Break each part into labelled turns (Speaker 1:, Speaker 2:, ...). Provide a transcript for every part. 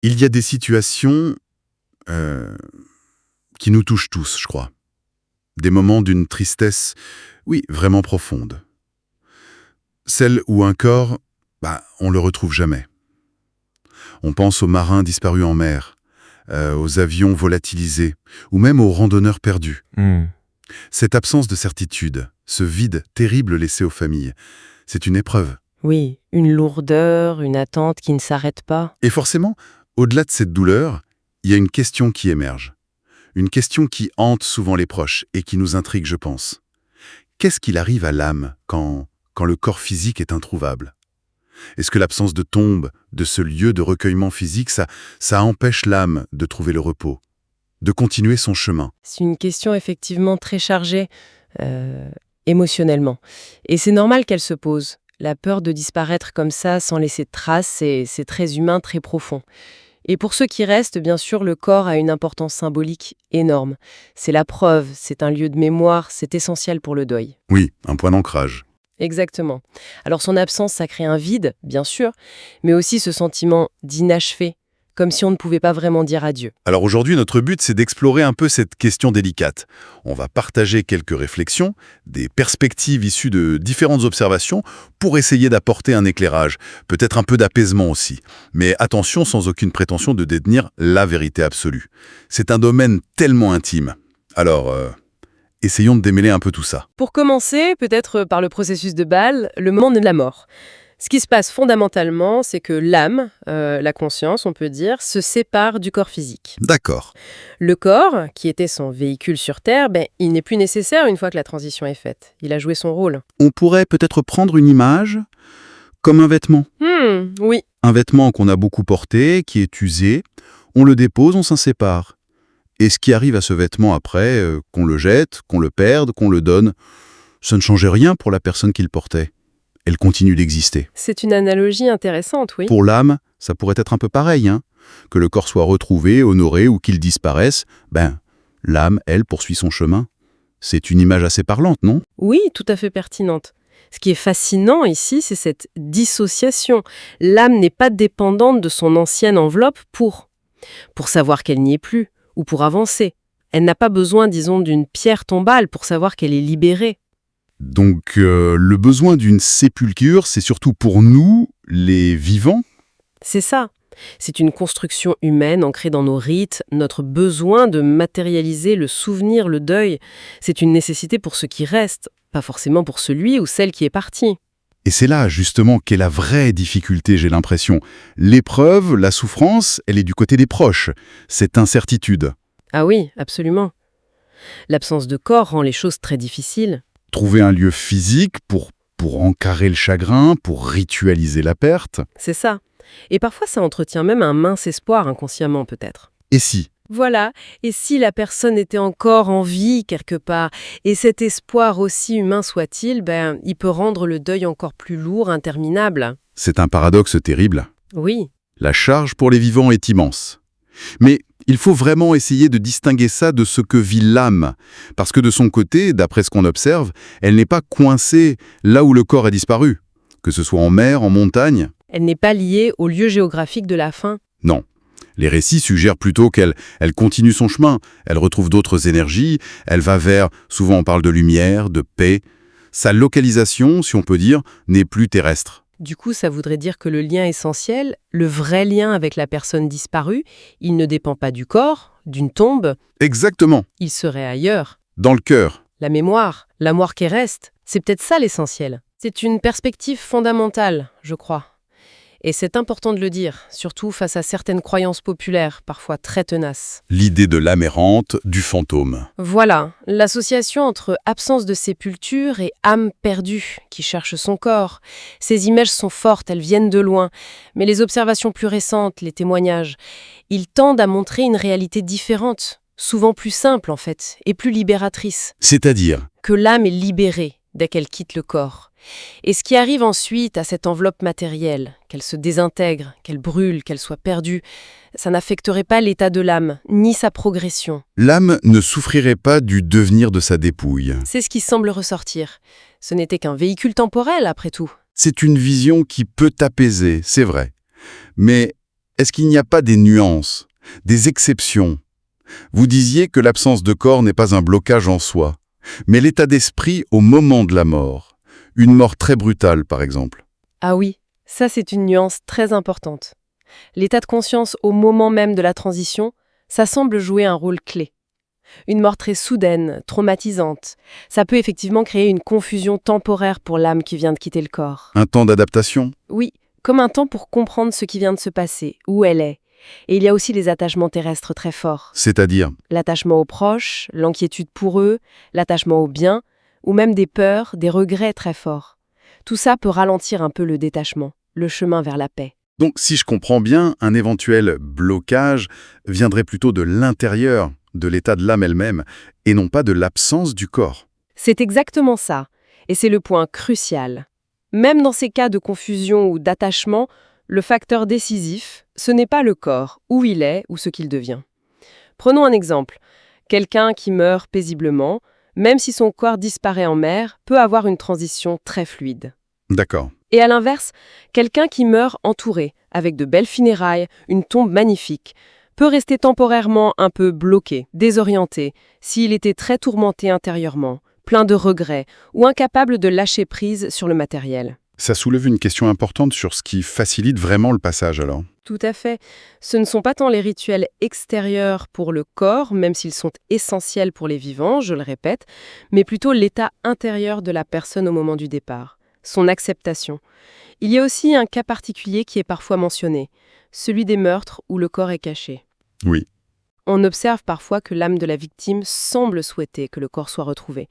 Speaker 1: Il y a des situations euh, qui nous touchent tous, je crois. Des moments d'une tristesse, oui, vraiment profonde. Celle où un corps, on le retrouve jamais. On pense aux marins disparus en mer, aux avions volatilisés, ou même aux randonneurs perdus. Cette absence de certitude, ce vide terrible laissé aux familles, c'est une épreuve.
Speaker 2: Oui, une lourdeur, une attente qui ne s'arrête pas.
Speaker 1: Et forcément, au-delà de cette douleur, il y a une question qui émerge. Une question qui hante souvent les proches et qui nous intrigue, je pense. Qu'est-ce qu'il arrive à l'âme quand le corps physique est introuvable? Est-ce que l'absence de tombe, de ce lieu de recueillement physique, ça empêche l'âme de trouver le repos, de continuer son chemin?
Speaker 2: C'est une question effectivement très chargée émotionnellement. Et c'est normal qu'elle se pose. La peur de disparaître comme ça, sans laisser de traces, c'est très humain, très profond. Et pour ceux qui restent, bien sûr, le corps a une importance symbolique énorme. C'est la preuve, c'est un lieu de mémoire, c'est essentiel pour le deuil.
Speaker 1: Oui, un point d'ancrage.
Speaker 2: Exactement. Alors son absence, ça crée un vide, bien sûr, mais aussi ce sentiment d'inachevé, comme si on ne pouvait pas vraiment dire adieu.
Speaker 1: Alors aujourd'hui, notre but, c'est d'explorer un peu cette question délicate. On va partager quelques réflexions, des perspectives issues de différentes observations pour essayer d'apporter un éclairage, peut-être un peu d'apaisement aussi. Mais attention, sans aucune prétention de détenir la vérité absolue. C'est un domaine tellement intime. Alors, essayons de démêler un peu tout ça.
Speaker 2: Pour commencer, peut-être par le processus de Bâle, le moment de la mort. Ce qui se passe fondamentalement, c'est que l'âme, la conscience, on peut dire, se sépare du corps physique.
Speaker 1: D'accord.
Speaker 2: Le corps, qui était son véhicule sur Terre, il n'est plus nécessaire une fois que la transition est faite. Il a joué son rôle.
Speaker 1: On pourrait peut-être prendre une image comme un vêtement.
Speaker 2: Oui,
Speaker 1: Un vêtement qu'on a beaucoup porté, qui est usé, on le dépose, on s'en sépare. Et ce qui arrive à ce vêtement après, qu'on le jette, qu'on le perde, qu'on le donne, ça ne changeait rien pour la personne qui le portait. Elle continue d'exister.
Speaker 2: c'est une analogie intéressante, oui.
Speaker 1: Pour l'âme, ça pourrait être un peu pareil, hein. Que le corps soit retrouvé, honoré ou qu'il disparaisse, l'âme, elle, poursuit son chemin. C'est une image assez parlante, non?
Speaker 2: Oui, tout à fait pertinente. Ce qui est fascinant ici, c'est cette dissociation. L'âme n'est pas dépendante de son ancienne enveloppe pour savoir qu'elle n'y est plus, ou pour avancer. Elle n'a pas besoin, disons, d'une pierre tombale pour savoir qu'elle est libérée.
Speaker 1: Donc, le besoin d'une sépulture, c'est surtout pour nous, les vivants?
Speaker 2: C'est ça. C'est une construction humaine ancrée dans nos rites, notre besoin de matérialiser le souvenir, le deuil. C'est une nécessité pour ceux qui restent, pas forcément pour celui ou celle qui est partie.
Speaker 1: Et c'est là, justement, qu'est la vraie difficulté, j'ai l'impression. L'épreuve, la souffrance, elle est du côté des proches. Cette incertitude.
Speaker 2: Ah oui, absolument. L'absence de corps rend les choses très difficiles.
Speaker 1: Trouver un lieu physique pour encarer le chagrin, pour ritualiser la perte.
Speaker 2: C'est ça. Et parfois, ça entretient même un mince espoir inconsciemment, peut-être.
Speaker 1: Et si?
Speaker 2: Voilà. Et si la personne était encore en vie quelque part, et cet espoir, aussi humain soit-il, il peut rendre le deuil encore plus lourd, interminable.
Speaker 1: C'est un paradoxe terrible.
Speaker 2: Oui.
Speaker 1: La charge pour les vivants est immense. Mais il faut vraiment essayer de distinguer ça de ce que vit l'âme. Parce que de son côté, d'après ce qu'on observe, elle n'est pas coincée là où le corps a disparu. Que ce soit en mer, en montagne.
Speaker 2: Elle n'est pas liée au lieu géographique de la fin.
Speaker 1: Non. Les récits suggèrent plutôt qu'elle continue son chemin, elle retrouve d'autres énergies, elle va vers, souvent on parle de lumière, de paix. Sa localisation, si on peut dire, n'est plus terrestre.
Speaker 2: Du coup, ça voudrait dire que le lien essentiel, le vrai lien avec la personne disparue, il ne dépend pas du corps, d'une tombe.
Speaker 1: Exactement.
Speaker 2: Il serait ailleurs.
Speaker 1: Dans le cœur.
Speaker 2: La mémoire qui reste, c'est peut-être ça l'essentiel. C'est une perspective fondamentale, je crois. Et c'est important de le dire, surtout face à certaines croyances populaires, parfois très tenaces.
Speaker 1: L'idée de l'âme errante, du fantôme.
Speaker 2: Voilà, l'association entre absence de sépulture et âme perdue qui cherche son corps. Ces images sont fortes, elles viennent de loin, mais les observations plus récentes, les témoignages, ils tendent à montrer une réalité différente, souvent plus simple en fait, et plus libératrice.
Speaker 1: C'est-à-dire?
Speaker 2: Que l'âme est libérée dès qu'elle quitte le corps. Et ce qui arrive ensuite à cette enveloppe matérielle, qu'elle se désintègre, qu'elle brûle, qu'elle soit perdue, ça n'affecterait pas l'état de l'âme, ni sa progression.
Speaker 1: L'âme ne souffrirait pas du devenir de sa dépouille.
Speaker 2: C'est ce qui semble ressortir. Ce n'était qu'un véhicule temporel, après tout.
Speaker 1: C'est une vision qui peut apaiser, c'est vrai. Mais est-ce qu'il n'y a pas des nuances, des exceptions? Vous disiez que l'absence de corps n'est pas un blocage en soi, mais l'état d'esprit au moment de la mort. Une mort très brutale, par exemple.
Speaker 2: Ah oui, ça c'est une nuance très importante. L'état de conscience au moment même de la transition, ça semble jouer un rôle clé. Une mort très soudaine, traumatisante, ça peut effectivement créer une confusion temporaire pour l'âme qui vient de quitter le corps.
Speaker 1: Un temps d'adaptation?
Speaker 2: Oui, comme un temps pour comprendre ce qui vient de se passer, où elle est. Et il y a aussi les attachements terrestres très forts.
Speaker 1: C'est-à-dire?
Speaker 2: L'attachement aux proches, l'inquiétude pour eux, l'attachement aux biens, ou même des peurs, des regrets très forts. Tout ça peut ralentir un peu le détachement, le chemin vers la paix.
Speaker 1: Donc, si je comprends bien, un éventuel blocage viendrait plutôt de l'intérieur, de l'état de l'âme elle-même, et non pas de l'absence du corps.
Speaker 2: C'est exactement ça, et c'est le point crucial. Même dans ces cas de confusion ou d'attachement, le facteur décisif, ce n'est pas le corps, où il est ou ce qu'il devient. Prenons un exemple. Quelqu'un qui meurt paisiblement, même si son corps disparaît en mer, peut avoir une transition très fluide.
Speaker 1: D'accord.
Speaker 2: Et à l'inverse, quelqu'un qui meurt entouré, avec de belles funérailles, une tombe magnifique, peut rester temporairement un peu bloqué, désorienté, s'il était très tourmenté intérieurement, plein de regrets ou incapable de lâcher prise sur le matériel.
Speaker 1: Ça soulève une question importante sur ce qui facilite vraiment le passage alors.
Speaker 2: Tout à fait. Ce ne sont pas tant les rituels extérieurs pour le corps, même s'ils sont essentiels pour les vivants, je le répète, mais plutôt l'état intérieur de la personne au moment du départ, son acceptation. Il y a aussi un cas particulier qui est parfois mentionné, celui des meurtres où le corps est caché.
Speaker 1: Oui.
Speaker 2: On observe parfois que l'âme de la victime semble souhaiter que le corps soit retrouvé.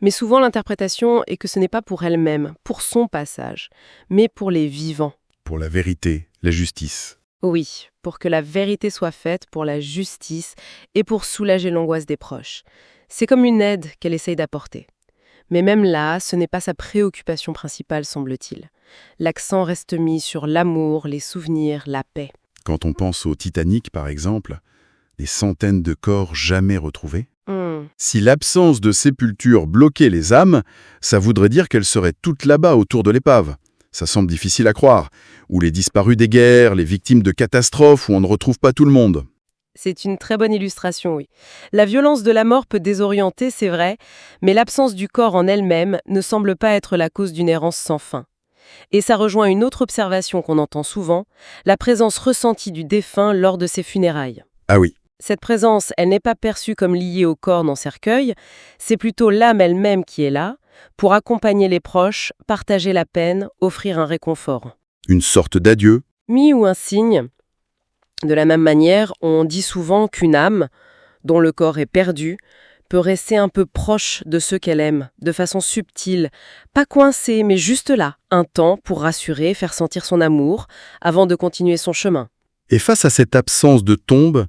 Speaker 2: Mais souvent l'interprétation est que ce n'est pas pour elle-même, pour son passage, mais pour les vivants.
Speaker 1: Pour la vérité, la justice.
Speaker 2: Oui, pour que la vérité soit faite, pour la justice et pour soulager l'angoisse des proches. C'est comme une aide qu'elle essaye d'apporter. Mais même là, ce n'est pas sa préoccupation principale, semble-t-il. L'accent reste mis sur l'amour, les souvenirs, la paix.
Speaker 1: Quand on pense au Titanic, par exemple, des centaines de corps jamais retrouvés. Si l'absence de sépulture bloquait les âmes, ça voudrait dire qu'elles seraient toutes là-bas autour de l'épave. Ça semble difficile à croire. Ou les disparus des guerres, les victimes de catastrophes où on ne retrouve pas tout le monde.
Speaker 2: C'est une très bonne illustration, oui. La violence de la mort peut désorienter, c'est vrai, mais l'absence du corps en elle-même ne semble pas être la cause d'une errance sans fin. Et ça rejoint une autre observation qu'on entend souvent, la présence ressentie du défunt lors de ses funérailles.
Speaker 1: Ah oui.
Speaker 2: Cette présence, elle n'est pas perçue comme liée au corps dans cercueil, c'est plutôt l'âme elle-même qui est là, pour accompagner les proches, partager la peine, offrir un réconfort.
Speaker 1: Une sorte d'adieu.
Speaker 2: Oui, ou un signe. De la même manière, on dit souvent qu'une âme, dont le corps est perdu, peut rester un peu proche de ceux qu'elle aime, de façon subtile, pas coincée, mais juste là, un temps pour rassurer, faire sentir son amour, avant de continuer son chemin.
Speaker 1: Et face à cette absence de tombe,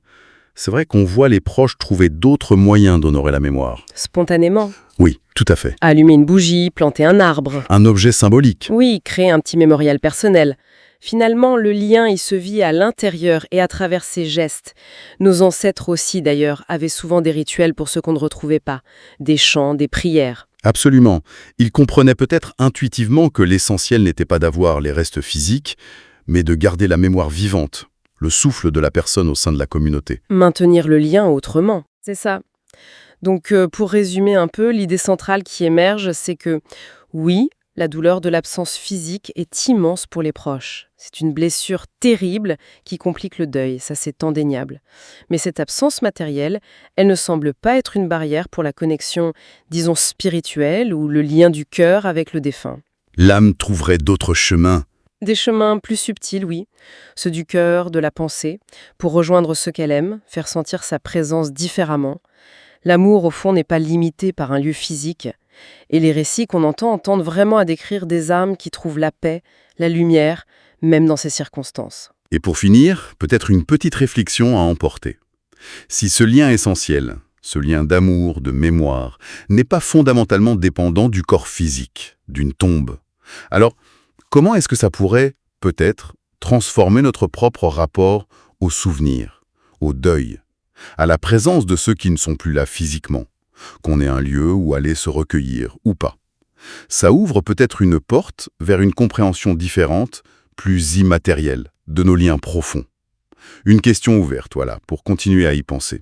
Speaker 1: c'est vrai qu'on voit les proches trouver d'autres moyens d'honorer la mémoire.
Speaker 2: Spontanément.
Speaker 1: Oui, tout à fait.
Speaker 2: Allumer une bougie, planter un arbre.
Speaker 1: Un objet symbolique.
Speaker 2: Oui, créer un petit mémorial personnel. Finalement, le lien, il se vit à l'intérieur et à travers ces gestes. Nos ancêtres aussi, d'ailleurs, avaient souvent des rituels pour ceux qu'on ne retrouvait pas. Des chants, des prières.
Speaker 1: Absolument. Ils comprenaient peut-être intuitivement que l'essentiel n'était pas d'avoir les restes physiques, mais de garder la mémoire vivante, le souffle de la personne au sein de la communauté.
Speaker 2: Maintenir le lien autrement, c'est ça. Donc, pour résumer un peu, l'idée centrale qui émerge, c'est que, oui, la douleur de l'absence physique est immense pour les proches. C'est une blessure terrible qui complique le deuil, ça c'est indéniable. Mais cette absence matérielle, elle ne semble pas être une barrière pour la connexion, disons, spirituelle ou le lien du cœur avec le défunt.
Speaker 1: L'âme trouverait d'autres chemins.
Speaker 2: Des chemins plus subtils, oui, ceux du cœur, de la pensée, pour rejoindre ceux qu'elle aime, faire sentir sa présence différemment. L'amour, au fond, n'est pas limité par un lieu physique. Et les récits qu'on entend tendent vraiment à décrire des âmes qui trouvent la paix, la lumière, même dans ces circonstances.
Speaker 1: Et pour finir, peut-être une petite réflexion à emporter. Si ce lien essentiel, ce lien d'amour, de mémoire, n'est pas fondamentalement dépendant du corps physique, d'une tombe, alors comment est-ce que ça pourrait, peut-être, transformer notre propre rapport au souvenir, au deuil, à la présence de ceux qui ne sont plus là physiquement, qu'on ait un lieu où aller se recueillir ou pas? Ça ouvre peut-être une porte vers une compréhension différente, plus immatérielle, de nos liens profonds. Une question ouverte, voilà, pour continuer à y penser.